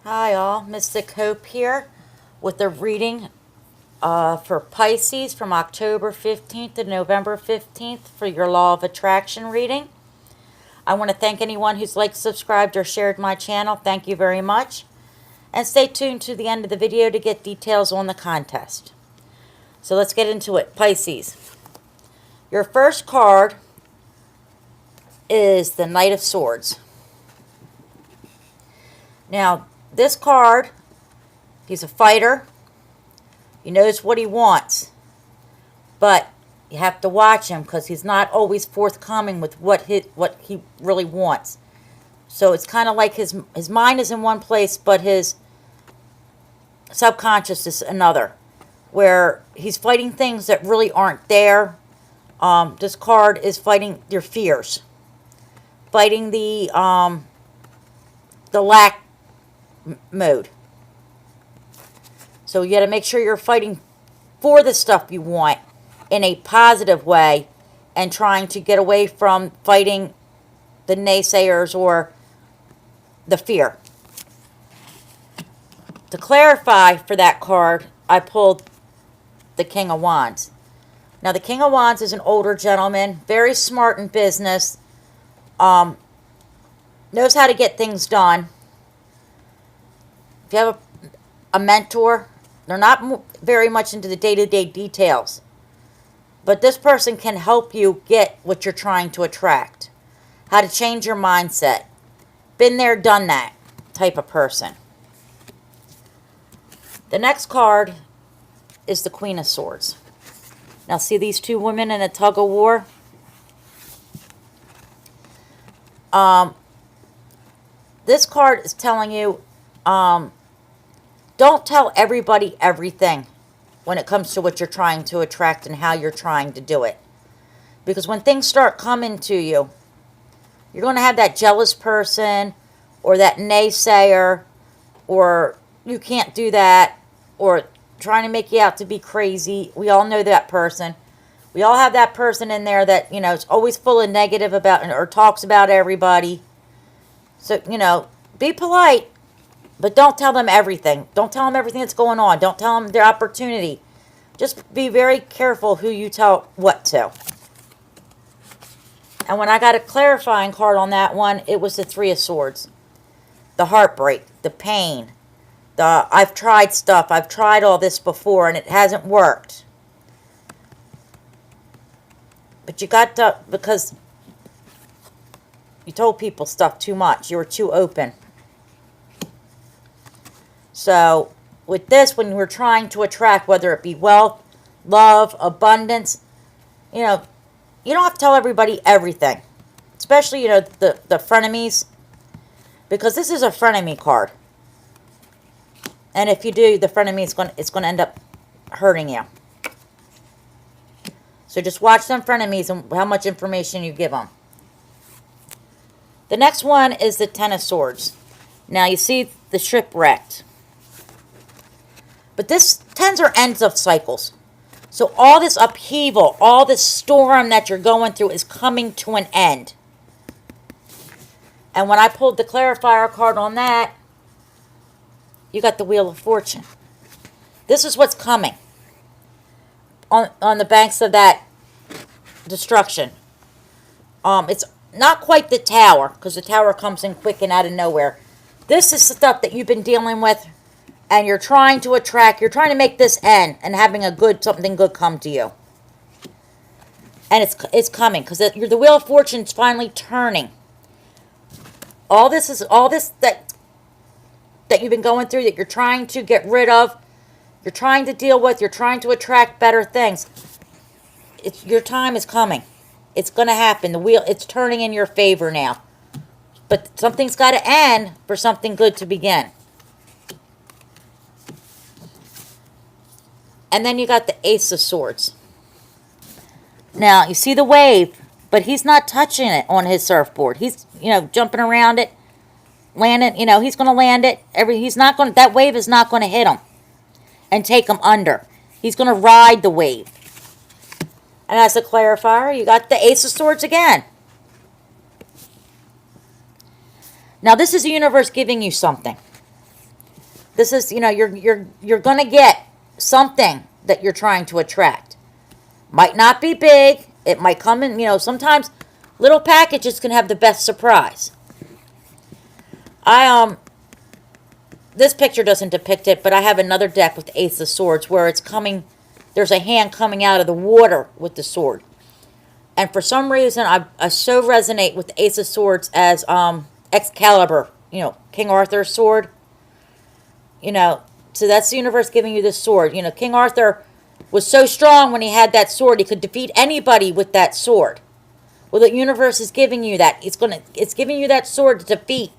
Hi all, Mystic Hope here with a reading for Pisces from October 15th to November 15th for your Law of Attraction reading. I want to thank anyone who's liked, subscribed, or shared my channel. Thank you very much. And stay tuned to the end of the video to get details on the contest. So let's get into it. Pisces. Your first card is the Knight of Swords. Now, this card, he's a fighter. He knows what he wants. But you have to watch him because he's not always forthcoming with what he really wants. So it's kind of like his mind is in one place, but his subconscious is another. Where he's fighting things that really aren't there. This card is fighting your fears. Fighting the lack mode. So you got to make sure you're fighting for the stuff you want in a positive way and trying to get away from fighting the naysayers or the fear. To clarify for that card, I pulled the King of Wands. Now the King of Wands is an older gentleman, very smart in business, knows how to get things done. If you have a mentor, they're not very much into the day-to-day details. But this person can help you get what you're trying to attract. How to change your mindset. Been there, done that type of person. The next card is the Queen of Swords. Now see these two women in a tug of war? This card is telling you, don't tell everybody everything when it comes to what you're trying to attract and how you're trying to do it. Because when things start coming to you, you're going to have that jealous person or that naysayer or you can't do that or trying to make you out to be crazy. We all know that person. We all have that person in there that, is always full of negative about or talks about everybody. So, be polite. But don't tell them everything. Don't tell them everything that's going on. Don't tell them their opportunity. Just be very careful who you tell what to. And when I got a clarifying card on that one, it was the Three of Swords. The heartbreak, the pain, I've tried stuff. I've tried all this before and it hasn't worked. But you got to, because you told people stuff too much. You were too open. So, with this, when we're trying to attract, whether it be wealth, love, abundance, you don't have to tell everybody everything. Especially, the frenemies. Because this is a frenemy card. And if you do, the frenemy it's going to end up hurting you. So just watch them frenemies and how much information you give them. The next one is the Ten of Swords. Now, you see the shipwrecked. But this tens are ends of cycles. So all this upheaval, all this storm that you're going through is coming to an end. And when I pulled the clarifier card on that, you got the Wheel of Fortune. This is what's coming on the banks of that destruction. It's not quite the Tower, because the Tower comes in quick and out of nowhere. This is stuff that you've been dealing with. And you're trying to attract, you're trying to make this end and having something good come to you. And it's coming because the Wheel of Fortune is finally turning. All this that you've been going through, that you're trying to get rid of, you're trying to deal with, you're trying to attract better things. Your time is coming. It's going to happen. It's turning in your favor now. But something's got to end for something good to begin. And then you got the Ace of Swords. Now, you see the wave, but he's not touching it on his surfboard. He's, jumping around it, landing, he's going to land it. That wave is not going to hit him and take him under. He's going to ride the wave. And as a clarifier, you got the Ace of Swords again. Now, this is the universe giving you something. This is, you're going to get something that you're trying to attract. Might not be big. It might come in, sometimes little packages can have the best surprise. This picture doesn't depict it, but I have another deck with the Ace of Swords where it's coming, there's a hand coming out of the water with the sword. And for some reason, I so resonate with the Ace of Swords as Excalibur, King Arthur's sword. So that's the universe giving you this sword. King Arthur was so strong when he had that sword, he could defeat anybody with that sword. Well, the universe is giving you that. It's giving you that sword to defeat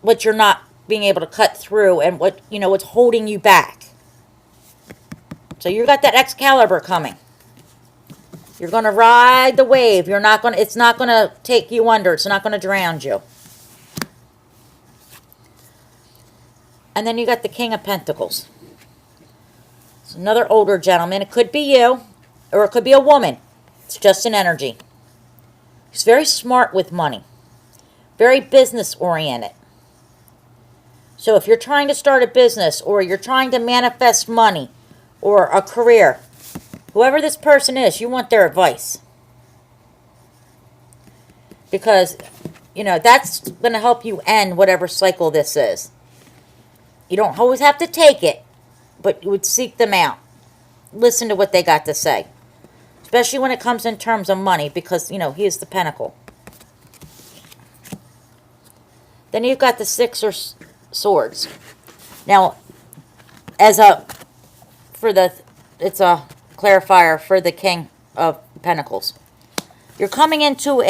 what you're not being able to cut through and what's holding you back. So you got that Excalibur coming. You're going to ride the wave. It's not going to take you under. It's not going to drown you. And then you got the King of Pentacles. It's another older gentleman. It could be you, or it could be a woman. It's just an energy. He's very smart with money. Very business oriented. So if you're trying to start a business, or you're trying to manifest money, or a career, whoever this person is, you want their advice. Because, that's going to help you end whatever cycle this is. You don't always have to take it, but you would seek them out. Listen to what they got to say. Especially when it comes in terms of money, because, he is the Pentacle. Then you've got the Six of Swords. Now, it's a clarifier for the King of Pentacles. You're coming into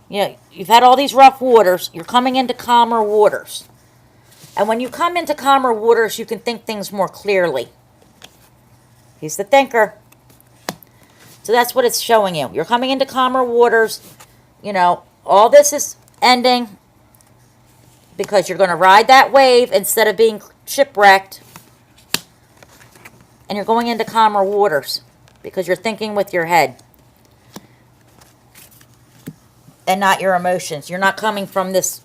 you've had all these rough waters. You're coming into calmer waters. And when you come into calmer waters, you can think things more clearly. He's the thinker. So that's what it's showing you. You're coming into calmer waters. All this is ending because you're going to ride that wave instead of being shipwrecked. And you're going into calmer waters because you're thinking with your head and not your emotions. You're not coming from this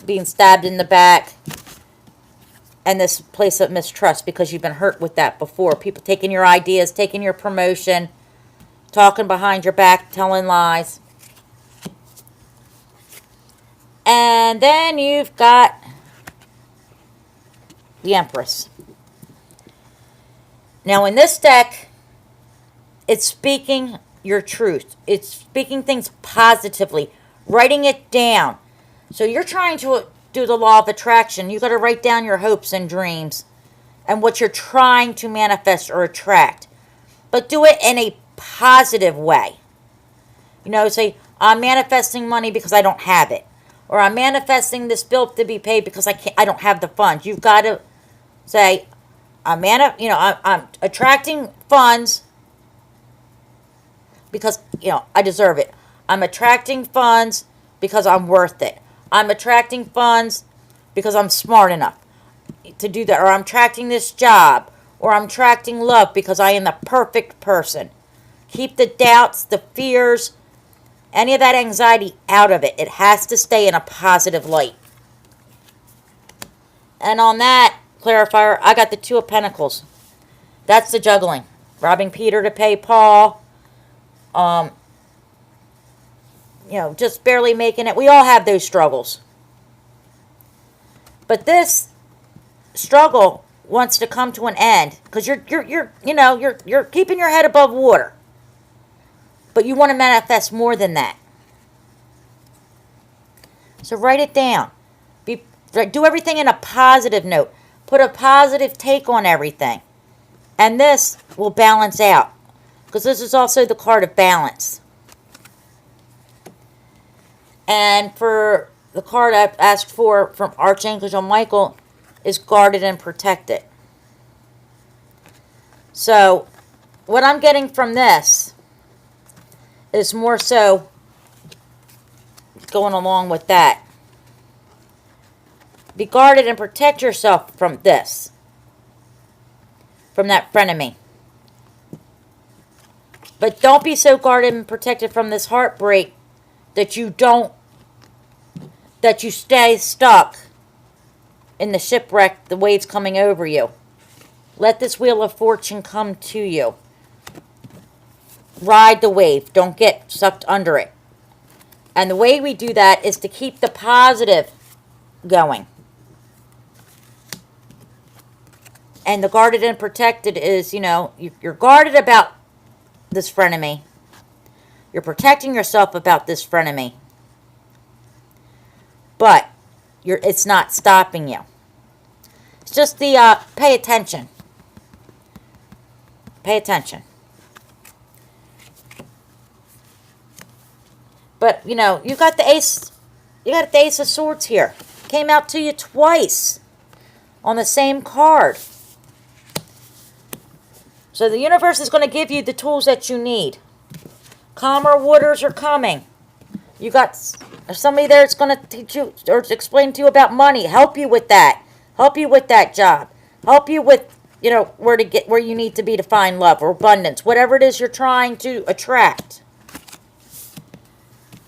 being stabbed in the back and this place of mistrust because you've been hurt with that before. People taking your ideas, taking your promotion, talking behind your back, telling lies. And then you've got the Empress. Now in this deck, it's speaking your truth. It's speaking things positively, writing it down. So you're trying to do the law of attraction. You've got to write down your hopes and dreams and what you're trying to manifest or attract. But do it in a positive way. Say, I'm manifesting money because I don't have it. Or I'm manifesting this bill to be paid because I don't have the funds. You've got to say, I'm attracting funds because, I deserve it. I'm attracting funds because I'm worth it. I'm attracting funds because I'm smart enough to do that. Or I'm attracting this job. Or I'm attracting love because I am the perfect person. Keep the doubts, the fears, any of that anxiety out of it. It has to stay in a positive light. And on that clarifier, I got the Two of Pentacles. That's the juggling. Robbing Peter to pay Paul. Just barely making it. We all have those struggles. But this struggle wants to come to an end because you're keeping your head above water. But you want to manifest more than that. So write it down. Do everything in a positive note. Put a positive take on everything. And this will balance out. Because this is also the card of balance. And for the card I've asked for from Archangel Michael is guarded and protected. So what I'm getting from this is more so going along with that. Be guarded and protect yourself from this. From that frenemy. But don't be so guarded and protected from this heartbreak that you stay stuck in the shipwreck, the waves coming over you. Let this Wheel of Fortune come to you. Ride the wave. Don't get sucked under it. And the way we do that is to keep the positive going. And the guarded and protected is, you know, you're guarded about this frenemy. You're protecting yourself about this frenemy. But it's not stopping you. It's just the pay attention. Pay attention. But, you know, you got the Ace of Swords here. Came out to you twice on the same card. So the universe is going to give you the tools that you need. Calmer waters are coming. You got somebody there that's going to teach you or explain to you about money. Help you with that. Help you with that job. Help you with, you know, where you need to be to find love or abundance. Whatever it is you're trying to attract.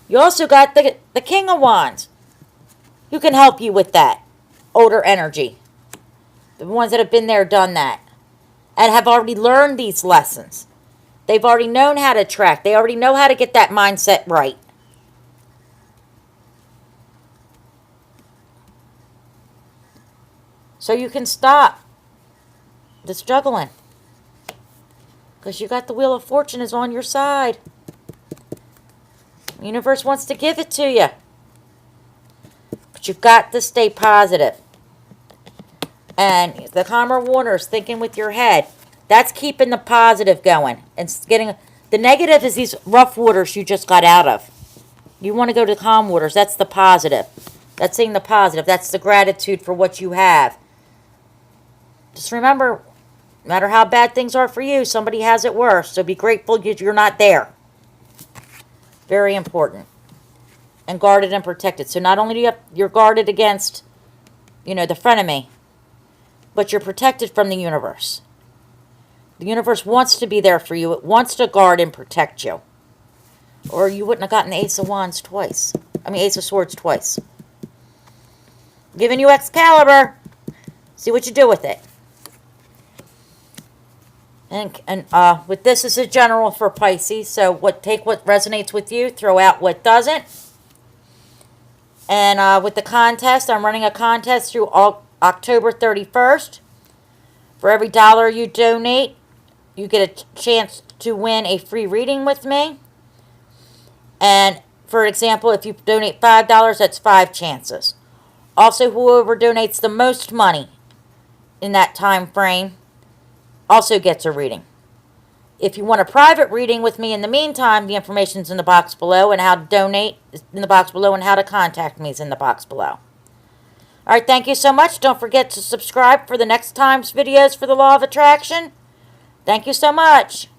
You also got the King of Wands, who can help you with that. Older energy. The ones that have been there, done that. And have already learned these lessons. They've already known how to attract. They already know how to get that mindset right. So you can stop the struggling. Because you got the Wheel of Fortune is on your side. The universe wants to give it to you. But you've got to stay positive. And the calmer waters, thinking with your head. That's keeping the positive going. And getting the negative is these rough waters you just got out of. You want to go to calm waters. That's the positive. That's seeing the positive. That's the gratitude for what you have. Just remember, no matter how bad things are for you, somebody has it worse. So be grateful you're not there. Very important. And guarded and protected. So not only you're guarded against, you know, the frenemy, but you're protected from the universe. The universe wants to be there for you. It wants to guard and protect you. Or you wouldn't have gotten the Ace of Wands twice. Ace of Swords twice. Giving you Excalibur. See what you do with it. And with this is a general for Pisces. So take what resonates with you. Throw out what doesn't. And with the contest, I'm running a contest through October 31st. For every dollar you donate, you get a chance to win a free reading with me. And, for example, if you donate $5, that's 5 chances. Also, whoever donates the most money in that time frame also gets a reading. If you want a private reading with me in the meantime, the information's in the box below, and how to donate is in the box below, and how to contact me is in the box below. Alright, thank you so much. Don't forget to subscribe for the next time's videos for the Law of Attraction. Thank you so much.